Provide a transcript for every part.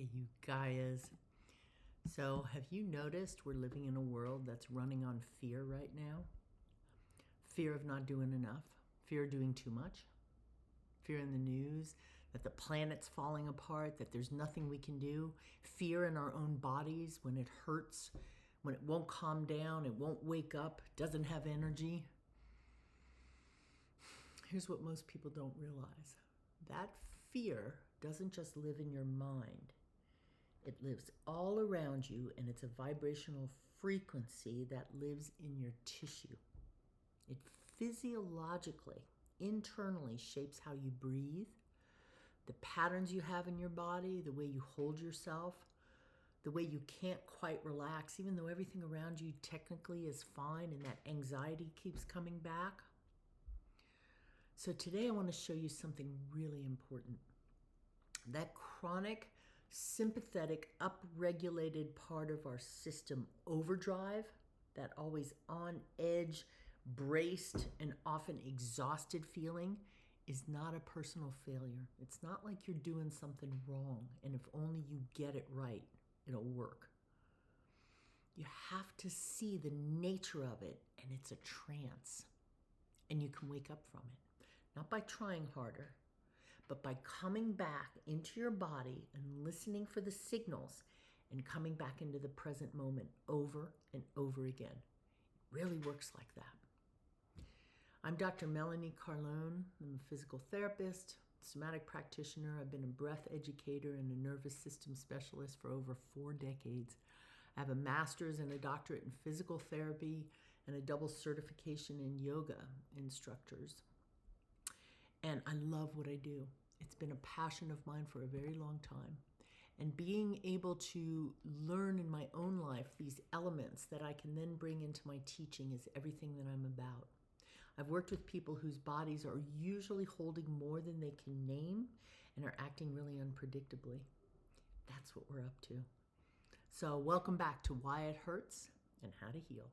Hey, you guys. So, have you noticed we're living in a world that's running on fear right now? Fear of not doing enough, fear of doing too much, fear in the news that the planet's falling apart, that there's nothing we can do, fear in our own bodies when it hurts, when it won't calm down, it won't wake up, doesn't have energy. Here's what most people don't realize. That fear doesn't just live in your mind. It lives all around you, and it's a vibrational frequency that lives in your tissue. It physiologically, internally shapes how you breathe, the patterns you have in your body, the way you hold yourself, the way you can't quite relax, even though everything around you technically is fine and that anxiety keeps coming back. So today I want to show you something really important. That chronic sympathetic, upregulated part of our system overdrive, that always on edge, braced, and often exhausted feeling, is not a personal failure. It's not like you're doing something wrong, and if only you get it right, it'll work. You have to see the nature of it, and it's a trance, and you can wake up from it. Not by trying harder, but by coming back into your body and listening for the signals and coming back into the present moment over and over again. It really works like that. I'm Dr. Melanie Carlone. I'm a physical therapist, somatic practitioner. I've been a breath educator and a nervous system specialist for over 4 decades. I have a master's and a doctorate in physical therapy and a double certification in yoga instructors. And I love what I do. It's been a passion of mine for a very long time. And being able to learn in my own life these elements that I can then bring into my teaching is everything that I'm about. I've worked with people whose bodies are usually holding more than they can name and are acting really unpredictably. That's what we're up to. So welcome back to Why It Hurts and How to Heal.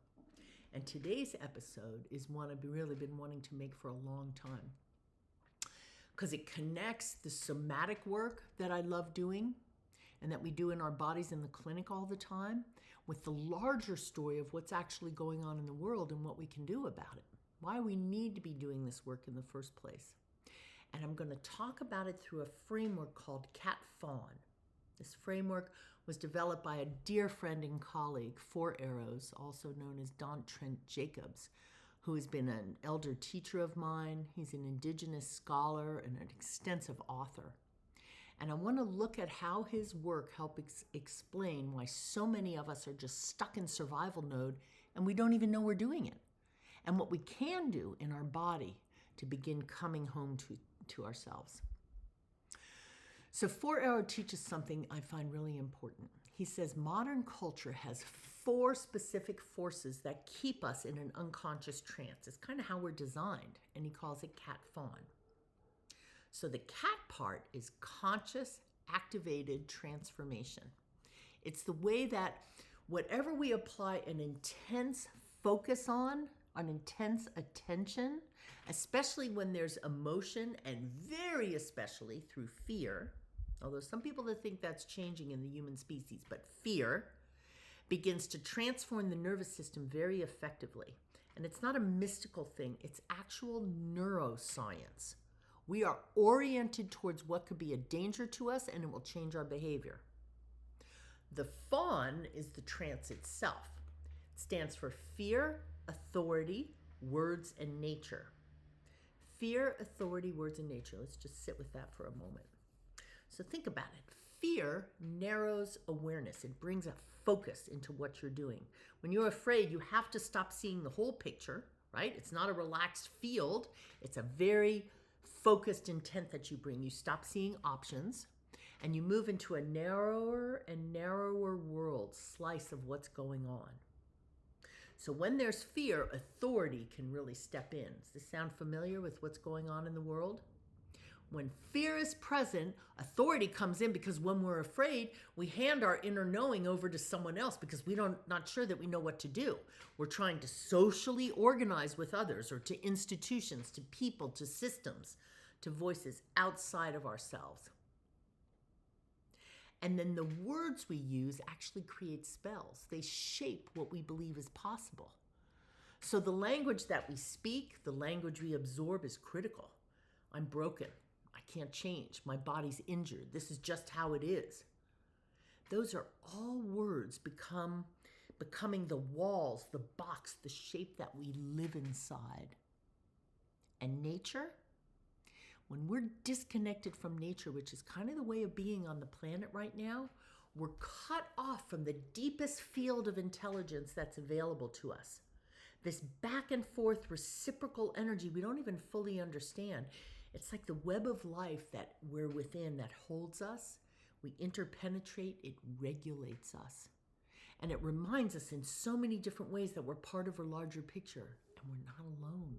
And today's episode is one I've really been wanting to make for a long time, because it connects the somatic work that I love doing and that we do in our bodies in the clinic all the time with the larger story of what's actually going on in the world and what we can do about it, why we need to be doing this work in the first place. And I'm going to talk about it through a framework called CAT-FAWN. This framework was developed by a dear friend and colleague, 4 Arrows, also known as Don Trent Jacobs, who has been an elder teacher of mine. He's an indigenous scholar and an extensive author. And I want to look at how his work helps explain why so many of us are just stuck in survival mode and we don't even know we're doing it, and what we can do in our body to begin coming home to ourselves. So 4 Arrow teaches something I find really important. He says modern culture has 4 specific forces that keep us in an unconscious trance. It's kind of how we're designed, and he calls it CAT-FAWN. So the CAT part is conscious activated transformation. It's the way that whatever we apply an intense focus on, an intense attention, especially when there's emotion, and very especially through fear, although some people think that's changing in the human species, but fear begins to transform the nervous system very effectively. And it's not a mystical thing, it's actual neuroscience. We are oriented towards what could be a danger to us, and it will change our behavior. The fawn is the trance itself. It stands for fear, authority, words, and nature. Fear, authority, words, and nature. Let's just sit with that for a moment. So think about it. Fear narrows awareness. It brings a focus into what you're doing. When you're afraid, you have to stop seeing the whole picture, right? It's not a relaxed field. It's a very focused intent that you bring. You stop seeing options, and you move into a narrower and narrower world, slice of what's going on. So when there's fear, authority can really step in. Does this sound familiar with what's going on in the world? When fear is present, authority comes in, because when we're afraid, we hand our inner knowing over to someone else because not sure that we know what to do. We're trying to socially organize with others, or to institutions, to people, to systems, to voices outside of ourselves. And then the words we use actually create spells. They shape what we believe is possible. So the language that we speak, the language we absorb is critical. I'm broken. I can't change. My body's injured. This is just how it is. Those are all words becoming the walls, the box, the shape that we live inside. And nature? When we're disconnected from nature, which is kind of the way of being on the planet right now, we're cut off from the deepest field of intelligence that's available to us. This back and forth reciprocal energy we don't even fully understand. It's like the web of life that we're within that holds us. We interpenetrate, it regulates us. And it reminds us in so many different ways that we're part of a larger picture and we're not alone.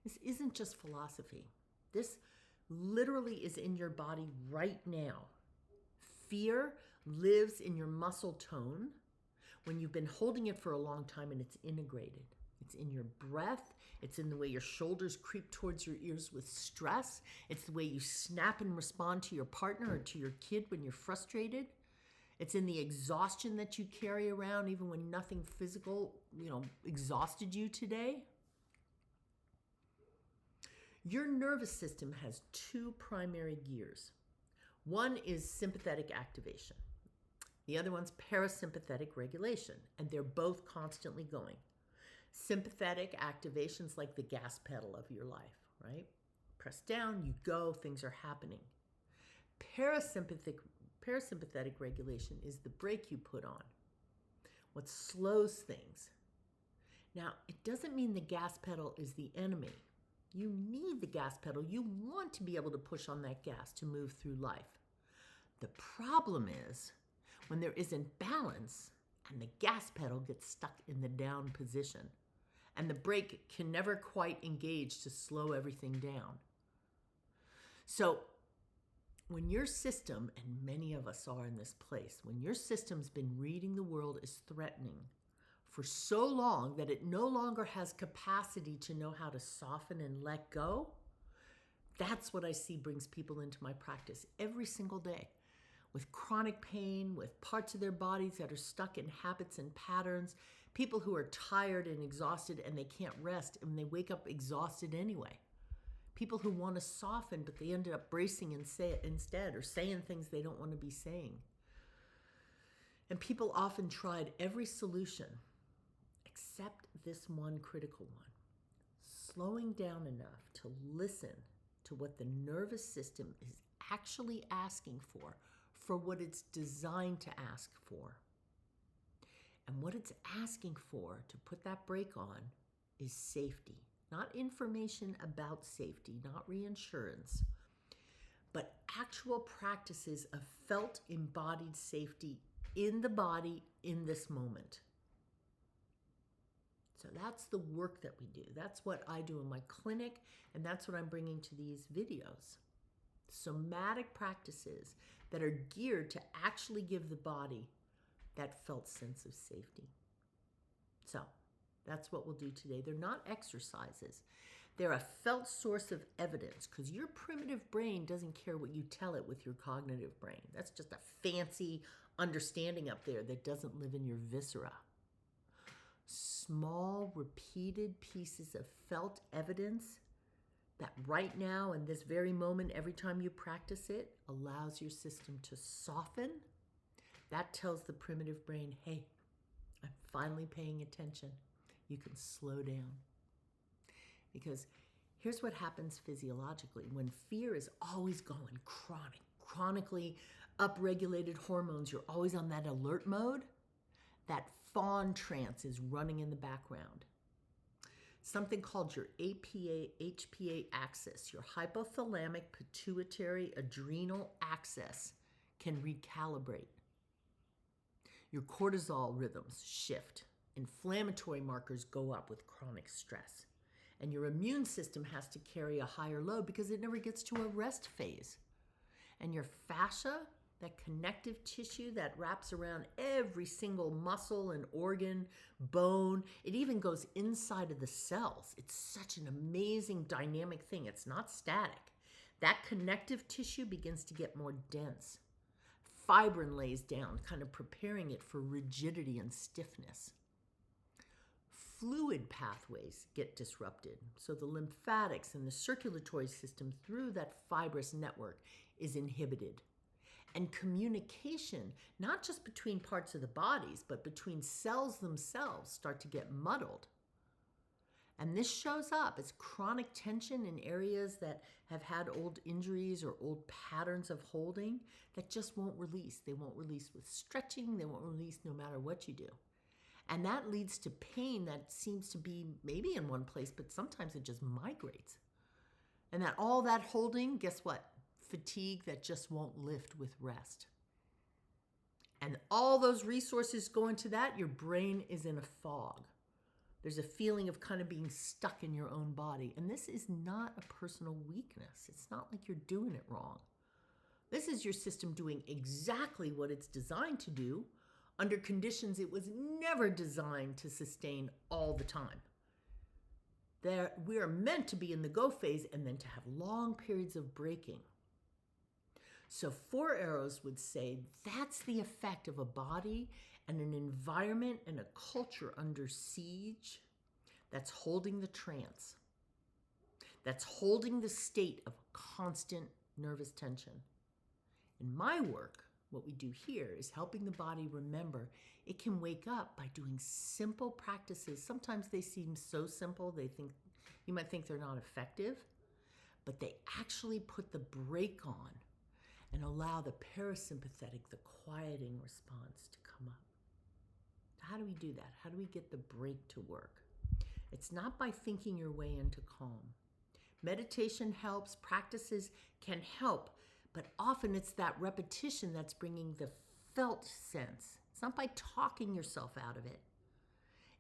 This isn't just philosophy. This literally is in your body right now. Fear lives in your muscle tone when you've been holding it for a long time and it's integrated. It's in your breath. It's in the way your shoulders creep towards your ears with stress. It's the way you snap and respond to your partner or to your kid when you're frustrated. It's in the exhaustion that you carry around even when nothing physical, exhausted you today. Your nervous system has two primary gears. One is sympathetic activation. The other one's parasympathetic regulation, and they're both constantly going. Sympathetic activation's like the gas pedal of your life, right? Press down, you go, things are happening. Parasympathetic regulation is the brake you put on, what slows things. Now, it doesn't mean the gas pedal is the enemy. You need the gas pedal. You want to be able to push on that gas to move through life. The problem is when there isn't balance and the gas pedal gets stuck in the down position and the brake can never quite engage to slow everything down. So when your system, and many of us are in this place, when your system's been reading the world as threatening for so long that it no longer has capacity to know how to soften and let go, that's what I see brings people into my practice every single day. With chronic pain, with parts of their bodies that are stuck in habits and patterns, people who are tired and exhausted and they can't rest and they wake up exhausted anyway. People who want to soften but they ended up bracing instead or saying things they don't want to be saying. And people often tried every solution except this one critical one. Slowing down enough to listen to what the nervous system is actually asking for what it's designed to ask for. And what it's asking for to put that brake on is safety. Not information about safety, not reinsurance, but actual practices of felt embodied safety in the body in this moment. So that's the work that we do. That's what I do in my clinic, and that's what I'm bringing to these videos. Somatic practices that are geared to actually give the body that felt sense of safety. So that's what we'll do today. They're not exercises. They're a felt source of evidence because your primitive brain doesn't care what you tell it with your cognitive brain. That's just a fancy understanding up there that doesn't live in your viscera. Small, repeated pieces of felt evidence that right now, in this very moment, every time you practice it, allows your system to soften. That tells the primitive brain, hey, I'm finally paying attention. You can slow down. Because here's what happens physiologically. When fear is always going chronically upregulated hormones, you're always on that alert mode, that fawn trance is running in the background. Something called your HPA axis, your hypothalamic pituitary adrenal axis, can recalibrate. Your cortisol rhythms shift. Inflammatory markers go up with chronic stress. And your immune system has to carry a higher load because it never gets to a rest phase. And your fascia, that connective tissue that wraps around every single muscle and organ, bone, it even goes inside of the cells. It's such an amazing dynamic thing. It's not static. That connective tissue begins to get more dense. fibrin lays down, kind of preparing it for rigidity and stiffness. Fluid pathways get disrupted, so the lymphatics and the circulatory system through that fibrous network is inhibited. And communication, not just between parts of the bodies, but between cells themselves, start to get muddled. And this shows up as chronic tension in areas that have had old injuries or old patterns of holding that just won't release. They won't release with stretching. They won't release no matter what you do. And that leads to pain that seems to be maybe in one place, but sometimes it just migrates. And that all that holding, guess what? Fatigue that just won't lift with rest. And all those resources go into that, your brain is in a fog. There's a feeling of kind of being stuck in your own body. And this is not a personal weakness. It's not like you're doing it wrong. This is your system doing exactly what it's designed to do under conditions it was never designed to sustain all the time. We are meant to be in the go phase and then to have long periods of breaking. So 4 Arrows would say that's the effect of a body and an environment and a culture under siege that's holding the trance, that's holding the state of constant nervous tension. In my work, what we do here is helping the body remember it can wake up by doing simple practices. Sometimes they seem so simple, you might think they're not effective, but they actually put the brake on and allow the parasympathetic, the quieting response to come up. How do we do that? How do we get the brake to work? It's not by thinking your way into calm. Meditation helps, practices can help, but often it's that repetition that's bringing the felt sense. It's not by talking yourself out of it.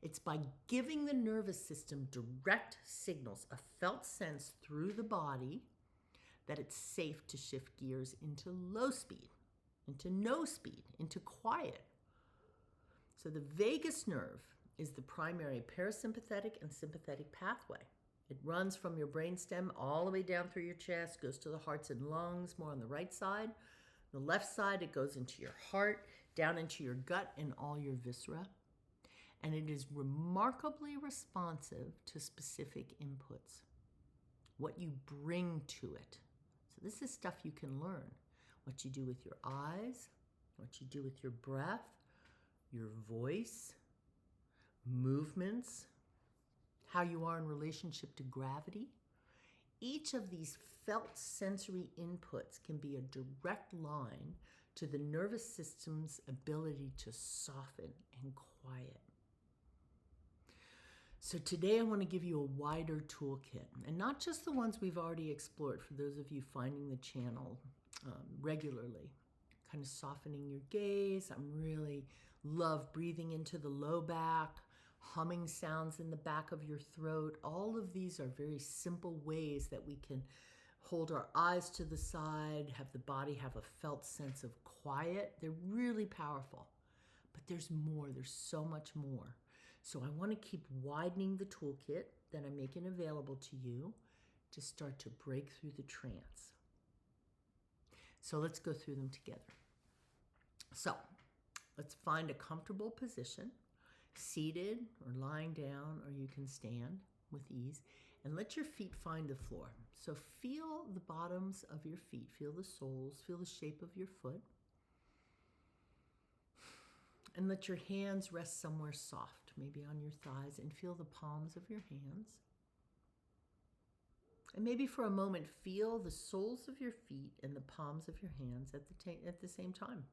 It's by giving the nervous system direct signals, a felt sense through the body that it's safe to shift gears into low speed, into no speed, into quiet. So the vagus nerve is the primary parasympathetic and sympathetic pathway. It runs from your brainstem all the way down through your chest, goes to the hearts and lungs, more on the right side. The left side, it goes into your heart, down into your gut and all your viscera. And it is remarkably responsive to specific inputs, what you bring to it. So this is stuff you can learn. What you do with your eyes, what you do with your breath, your voice, movements, how you are in relationship to gravity. Each of these felt sensory inputs can be a direct line to the nervous system's ability to soften and quiet. So today I want to give you a wider toolkit, and not just the ones we've already explored for those of you finding the channel regularly. Kind of softening your gaze. I really love breathing into the low back, humming sounds in the back of your throat. All of these are very simple ways that we can hold our eyes to the side, have the body have a felt sense of quiet. They're really powerful, but there's more. There's so much more. So I want to keep widening the toolkit that I'm making available to you to start to break through the trance. So let's go through them together. So let's find a comfortable position, seated or lying down, or you can stand with ease, and let your feet find the floor. So feel the bottoms of your feet, feel the soles, feel the shape of your foot, and let your hands rest somewhere soft, maybe on your thighs, and feel the palms of your hands. And maybe for a moment, feel the soles of your feet and the palms of your hands at the same time.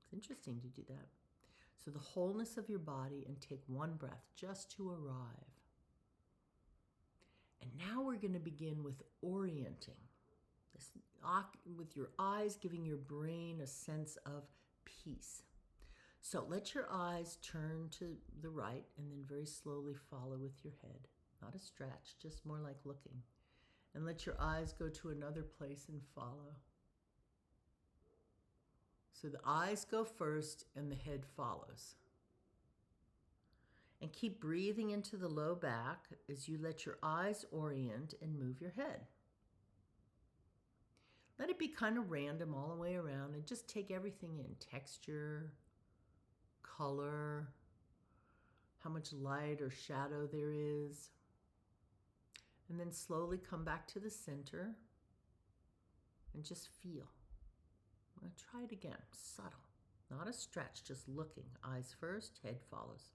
It's interesting to do that. So the wholeness of your body, and take one breath just to arrive. And now we're going to begin with orienting. With your eyes, giving your brain a sense of peace. So let your eyes turn to the right and then very slowly follow with your head. Not a stretch, just more like looking. And let your eyes go to another place and follow. So the eyes go first and the head follows. And keep breathing into the low back as you let your eyes orient and move your head. Let it be kind of random all the way around, and just take everything in: texture, color, how much light or shadow there is. And then slowly come back to the center and just feel. I'm going to try it again. Subtle. Not a stretch, just looking. Eyes first, head follows.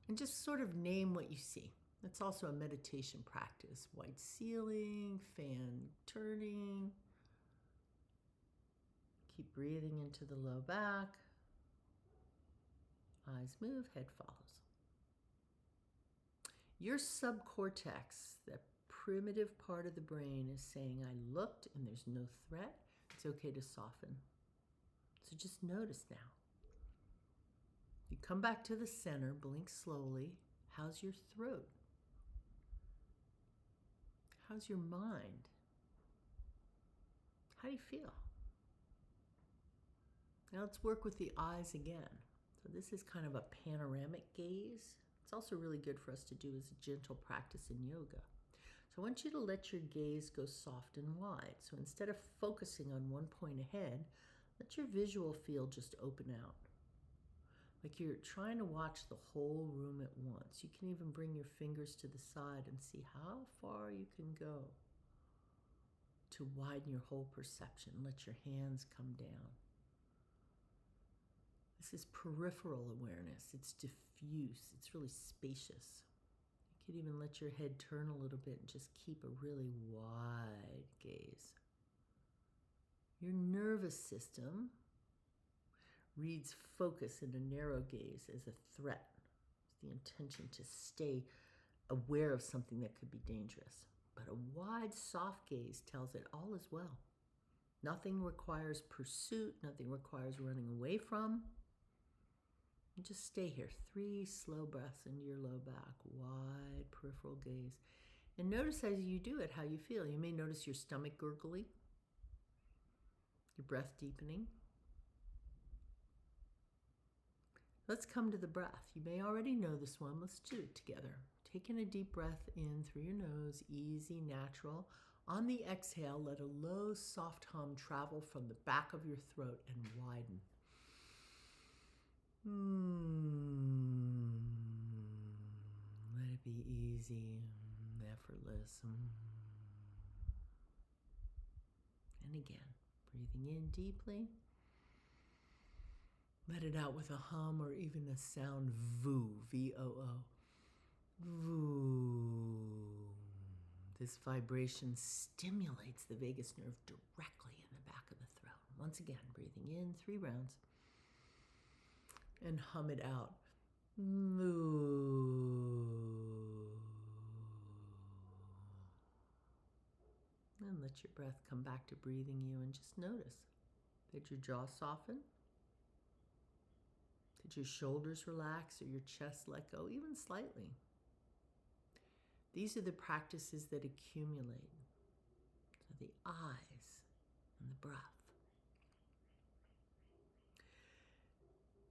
And just sort of name what you see. That's also a meditation practice. White ceiling, fan turning. Keep breathing into the low back. Eyes move, head follows. Your subcortex, that primitive part of the brain, is saying, I looked and there's no threat. It's okay to soften. So just notice now. You come back to the center, blink slowly. How's your throat? How's your mind? How do you feel? Now let's work with the eyes again. So this is kind of a panoramic gaze. It's also really good for us to do as a gentle practice in yoga. So I want you to let your gaze go soft and wide. So instead of focusing on one point ahead, let your visual field just open out. Like you're trying to watch the whole room at once. You can even bring your fingers to the side and see how far you can go to widen your whole perception. Let your hands come down. This is peripheral awareness. It's diffuse. It's really spacious. You could even let your head turn a little bit and just keep a really wide gaze. Your nervous system reads focus in a narrow gaze as a threat. It's the intention to stay aware of something that could be dangerous. But a wide, soft gaze tells it all is well. Nothing requires pursuit. Nothing requires running away from. And just stay here. 3 slow breaths into your low back. Wide peripheral gaze. And notice as you do it how you feel. You may notice your stomach gurgling. Your breath deepening. Let's come to the breath. You may already know this one. Let's do it together. Taking a deep breath in through your nose, easy, natural. On the exhale, let a low, soft hum travel from the back of your throat and widen. Let it be easy, effortless. And again, breathing in deeply. Let it out with a hum or even a sound voo, V-O-O. Voo. This vibration stimulates the vagus nerve directly in the back of the throat. Once again, breathing in 3 rounds. And hum it out. Voo. And let your breath come back to breathing you and just notice. Did your jaw soften? Did your shoulders relax or your chest let go, even slightly? These are the practices that accumulate. So the eyes and the breath.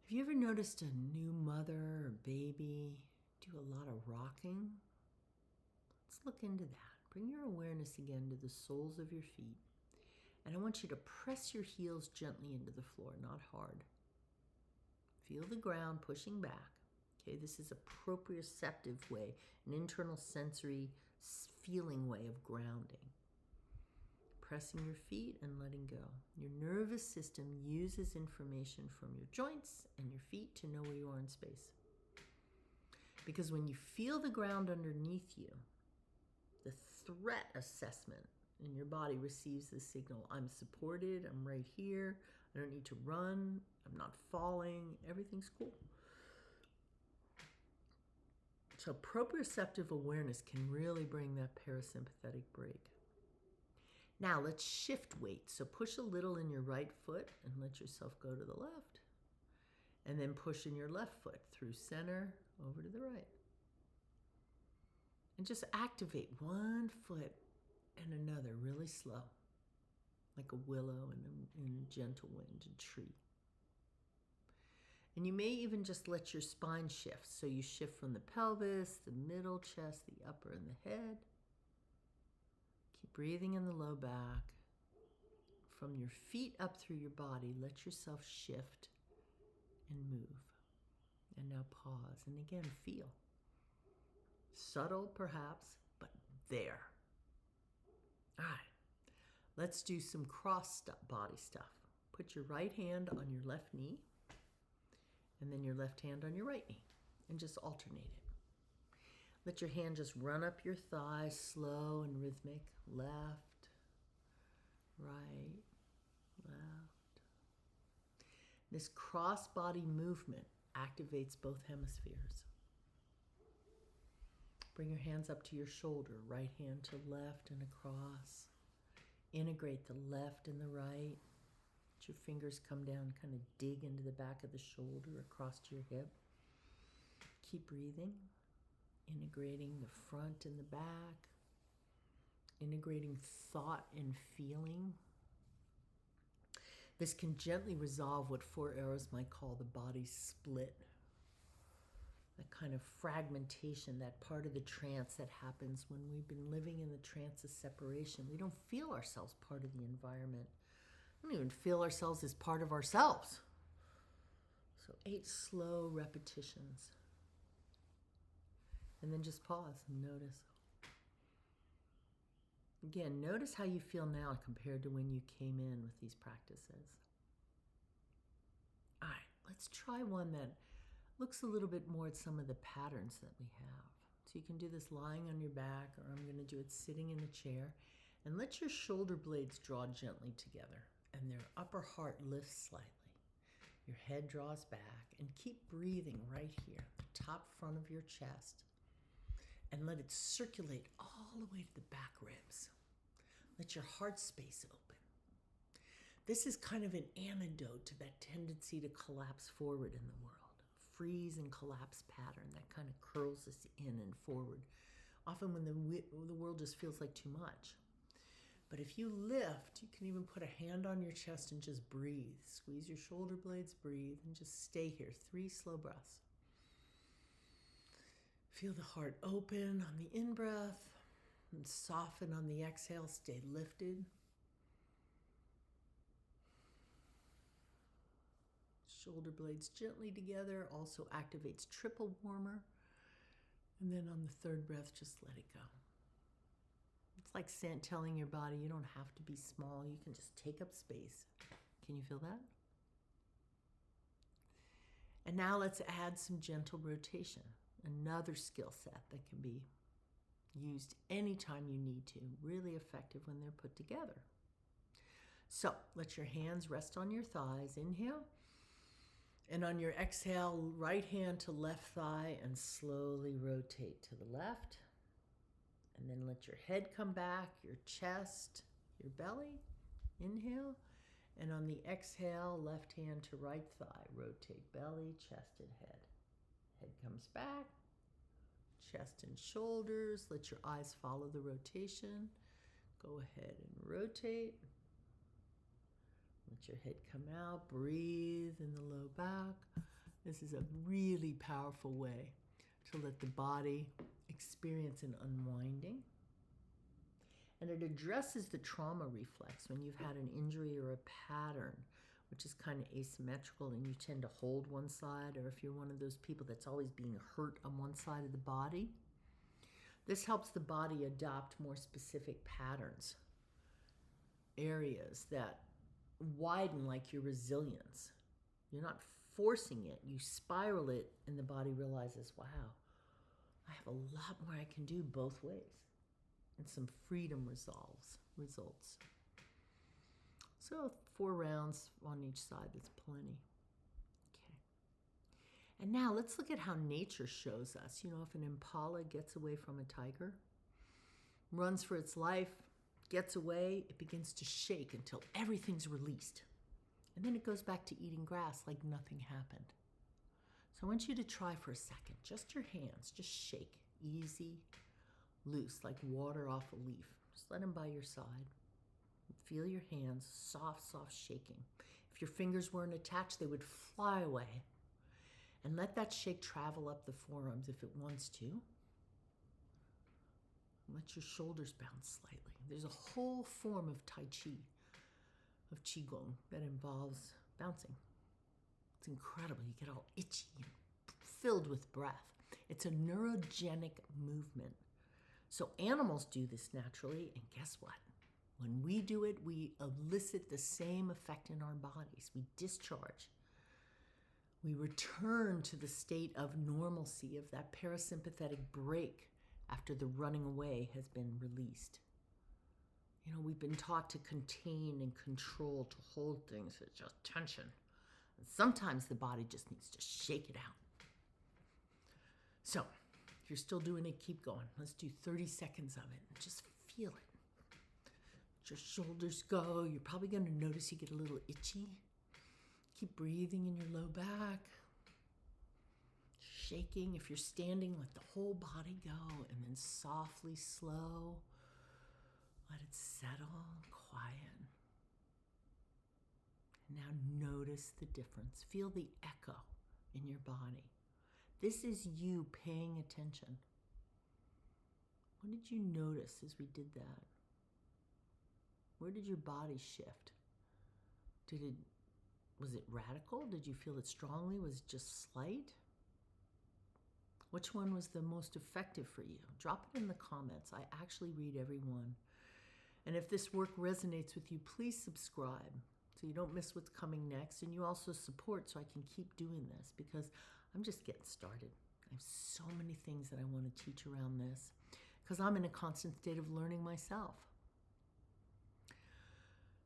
Have you ever noticed a new mother or baby do a lot of rocking? Let's look into that. Bring your awareness again to the soles of your feet. And I want you to press your heels gently into the floor, not hard. Feel the ground pushing back. Okay, this is a proprioceptive way, an internal sensory feeling way of grounding. Pressing your feet and letting go. Your nervous system uses information from your joints and your feet to know where you are in space. Because when you feel the ground underneath you, the threat assessment in your body receives the signal, I'm supported, I'm right here, I don't need to run, I'm not falling, everything's cool. So proprioceptive awareness can really bring that parasympathetic break. Now let's shift weight. So push a little in your right foot and let yourself go to the left. And then push in your left foot through center over to the right. And just activate one foot and another really slow. Like a willow in a gentle wind, a tree. And you may even just let your spine shift. So you shift from the pelvis, the middle chest, the upper, and the head. Keep breathing in the low back. from your feet up through your body. Let yourself shift and move. And now pause. And again, feel. Subtle, perhaps, but there. All right. Let's do some cross body stuff. Put your right hand on your left knee, and then your left hand on your right knee, and just alternate it. Let your hand just run up your thigh, slow and rhythmic. Left, right, left. This cross-body movement activates both hemispheres. Bring your hands up to your shoulder, right hand to left and across. Integrate the left and the right. Let your fingers come down, kind of dig into the back of the shoulder, across to your hip. Keep breathing. Integrating the front and the back. Integrating thought and feeling. This can gently resolve what 4 arrows might call the body split. That kind of fragmentation, that part of the trance that happens when we've been living in the trance of separation. We don't feel ourselves part of the environment. We don't even feel ourselves as part of ourselves. So 8 slow repetitions. And then just pause and notice. Again, notice how you feel now compared to when you came in with these practices. All right, let's try one that looks a little bit more at some of the patterns that we have. So you can do this lying on your back, or I'm going to do it sitting in the chair. And let your shoulder blades draw gently together, and their upper heart lifts slightly. Your head draws back, and keep breathing right here, the top front of your chest. And let it circulate all the way to the back ribs. Let your heart space open. This is kind of an antidote to that tendency to collapse forward in the world. Freeze and collapse pattern that kind of curls us in and forward. Often when the world just feels like too much. But if you lift, you can even put a hand on your chest and just breathe. Squeeze your shoulder blades, breathe, and just stay here. 3 slow breaths. Feel the heart open on the in-breath and soften on the exhale. Stay lifted. Shoulder blades gently together. Also activates triple warmer. And then on the 3rd breath, just let it go. It's like telling your body you don't have to be small. You can just take up space. Can you feel that? And now let's add some gentle rotation. Another skill set that can be used anytime you need to. Really effective when they're put together. So let your hands rest on your thighs. Inhale. And on your exhale, right hand to left thigh and slowly rotate to the left. And then let your head come back, your chest, your belly. Inhale. And on the exhale, left hand to right thigh. Rotate belly, chest, and head. Head comes back, chest and shoulders. Let your eyes follow the rotation. Go ahead and rotate. Let your head come out. Breathe in the low back. This is a really powerful way to let the body experience an unwinding. And it addresses the trauma reflex when you've had an injury or a pattern which is kind of asymmetrical and you tend to hold one side, or if you're one of those people that's always being hurt on one side of the body. This helps the body adopt more specific patterns, areas that widen like your resilience. You're not forcing it, you spiral it, and the body realizes, wow, I have a lot more I can do both ways. And some freedom results. So 4 rounds on each side, that's plenty. Okay. And now let's look at how nature shows us. You know, if an impala gets away from a tiger, runs for its life, gets away, it begins to shake until everything's released. And then it goes back to eating grass like nothing happened. So I want you to try for a second, just your hands, just shake, easy, loose, like water off a leaf. Just let them by your side. Feel your hands, soft shaking. If your fingers weren't attached, they would fly away. And let that shake travel up the forearms if it wants to. Let your shoulders bounce slightly. There's a whole form of Tai Chi of Qigong that involves bouncing. It's incredible. You get all itchy and filled with breath. It's a neurogenic movement. So animals do this naturally, and guess what? When we do it, we elicit the same effect in our bodies. We discharge. We return to the state of normalcy, of that parasympathetic break after the running away has been released. You know, we've been taught to contain and control, to hold things. It's just tension. And sometimes the body just needs to shake it out. So, if you're still doing it, keep going. Let's do 30 seconds of it. Just feel it. Your shoulders go. You're probably going to notice you get a little itchy. Keep breathing in your low back. Shaking. If you're standing, let the whole body go. And then softly, slow, let it settle, quiet. And now notice the difference. Feel the echo in your body. This is you paying attention. What did you notice as we did that? Where did your body shift? Was it radical? Did you feel it strongly? Was it just slight? Which one was the most effective for you? Drop it in the comments. I actually read every one. And if this work resonates with you, please subscribe so you don't miss what's coming next. And you also support so I can keep doing this, because I'm just getting started. I have so many things that I want to teach around this because I'm in a constant state of learning myself.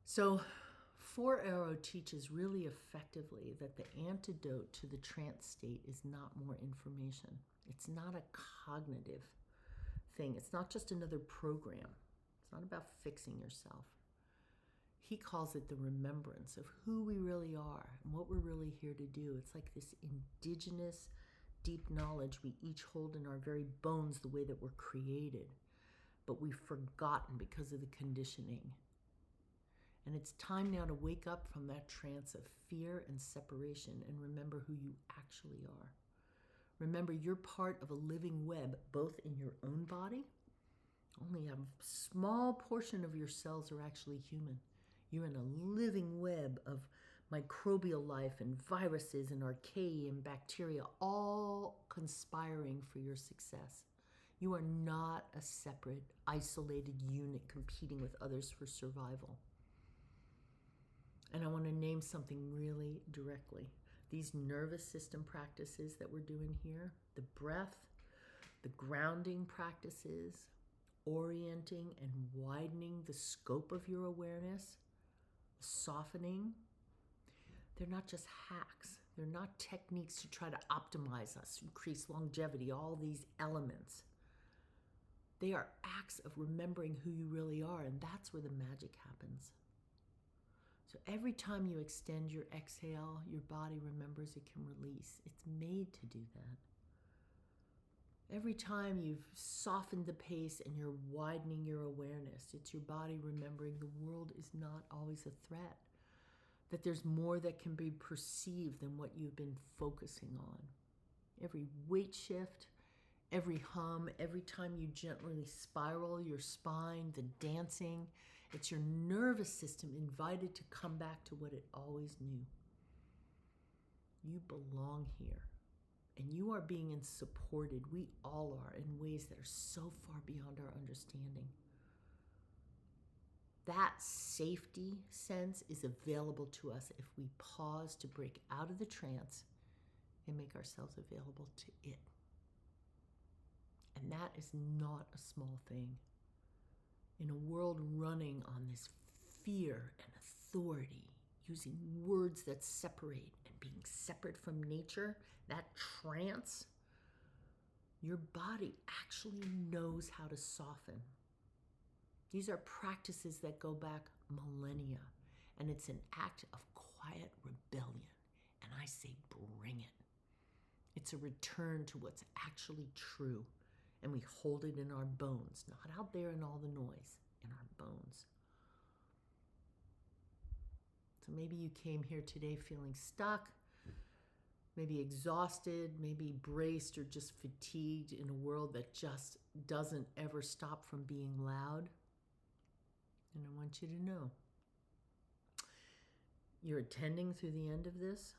So 4-Arrow teaches really effectively that the antidote to the trance state is not more information. It's not a cognitive thing. It's not just another program. It's not about fixing yourself. He calls it the remembrance of who we really are and what we're really here to do. It's like this indigenous, deep knowledge we each hold in our very bones, the way that we're created, but we've forgotten because of the conditioning. And it's time now to wake up from that trance of fear and separation and remember who you actually are. Remember, you're part of a living web, both in your own body. Only a small portion of your cells are actually human. You're in a living web of microbial life and viruses and archaea and bacteria, all conspiring for your success. You are not a separate, isolated unit competing with others for survival. And I want to name something really directly. These nervous system practices that we're doing here, the breath, the grounding practices, orienting and widening the scope of your awareness, softening, they're not just hacks. They're not techniques to try to optimize us, increase longevity, all these elements. They are acts of remembering who you really are, and that's where the magic happens. So every time you extend your exhale, your body remembers it can release. It's made to do that. Every time you've softened the pace and you're widening your awareness, it's your body remembering the world is not always a threat, that there's more that can be perceived than what you've been focusing on. Every weight shift, every hum, every time you gently spiral your spine, the dancing, it's your nervous system invited to come back to what it always knew. You belong here, and you are being supported. We all are, in ways that are so far beyond our understanding. That safety sense is available to us if we pause to break out of the trance and make ourselves available to it. And that is not a small thing. In a world running on this fear and authority, using words that separate and being separate from nature, that trance, your body actually knows how to soften. These are practices that go back millennia, and it's an act of quiet rebellion. And I say, bring it. It's a return to what's actually true. And we hold it in our bones, not out there in all the noise, in our bones. So maybe you came here today feeling stuck, maybe exhausted, maybe braced or just fatigued in a world that just doesn't ever stop from being loud. And I want you to know, you're attending through the end of this,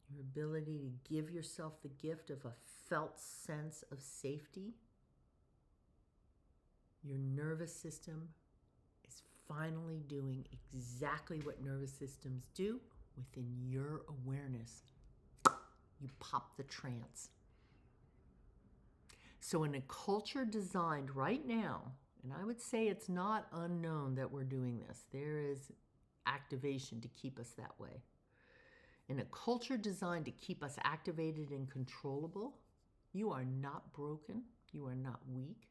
your ability to give yourself the gift of a felt sense of safety. Your nervous system is finally doing exactly what nervous systems do within your awareness. You pop the trance. So in a culture designed right now, and I would say it's not unknown that we're doing this, there is activation to keep us that way. In a culture designed to keep us activated and controllable, you are not broken, you are not weak.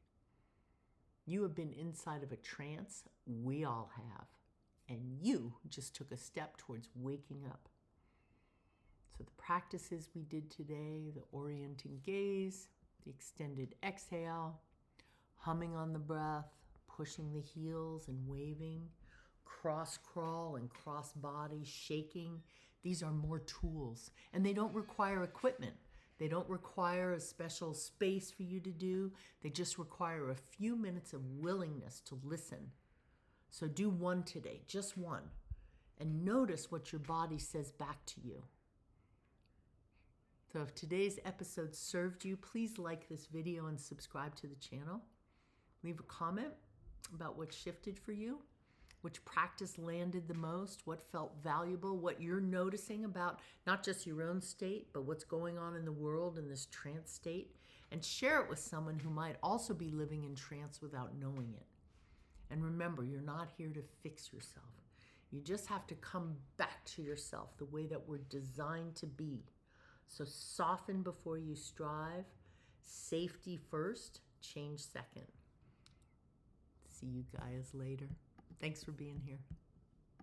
You have been inside of a trance, we all have, and you just took a step towards waking up. So the practices we did today, the orienting gaze, the extended exhale, humming on the breath, pushing the heels and waving, cross crawl and cross body, shaking. These are more tools, and they don't require equipment. They don't require a special space for you to do. They just require a few minutes of willingness to listen. So do one today, just one, and notice what your body says back to you. So if today's episode served you, please like this video and subscribe to the channel. Leave a comment about what shifted for you, which practice landed the most, what felt valuable, what you're noticing about not just your own state, but what's going on in the world in this trance state, and share it with someone who might also be living in trance without knowing it. And remember, you're not here to fix yourself. You just have to come back to yourself the way that we're designed to be. So soften before you strive, safety first, change second. See you guys later. Thanks for being here.